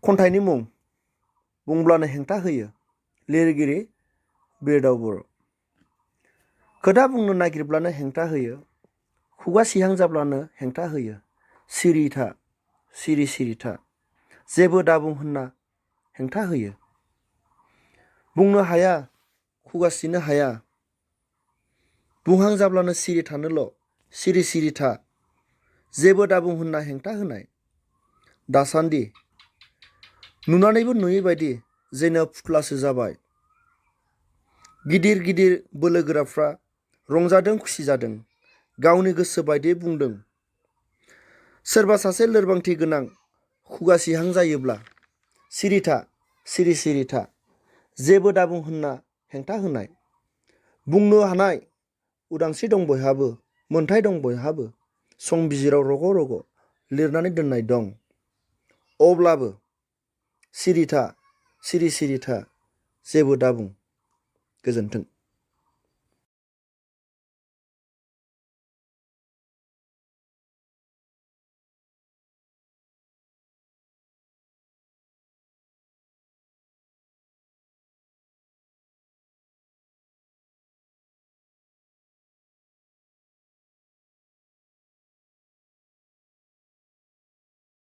खन्थाइनि मुं बुंब्लानो हेंथा होयो लिरगिरि बिरदाव बर'। खोथा बुंनो नागिरब्लानो हेंथा होयो, खुगा सिहां जाब्लानो हेंथा होयो। सिरि था, सिरि सिरि था, जेबो दाबुं होनना हेंथा होयो। बुंनो हाया, खुगा सिनो हाया, बुंहां जाब्लानो सिरि थानोल', सिरि सिरि था, जेबो दाबुं होनना हेंथा होनाय। दासान्दि नुनानैबो नुयै बायदि जेनो फुथ्लासो जाबाय। गिदिर गिदिर बोलोगोराफ्रा रंजादों खुसि जादों, गावनि गोसो बायदि बुंदों। सोरबा सासे लोरबांथि गोनां खुगा सिहां जायोब्ला सिरि था, सिरि सिरि था, जेबो दाबुं होनना हेंथा होनाय। बुंनो हानाय उदांस्रि दं बयहाबो, मोन्थाय दं बयहाबो, संबिजिराव रग' रग' लिरनानै दोननाय दं। अब्लाबो सिरि था, सिरि सिरि था, जेबो दाबुं। गोजोन्थों।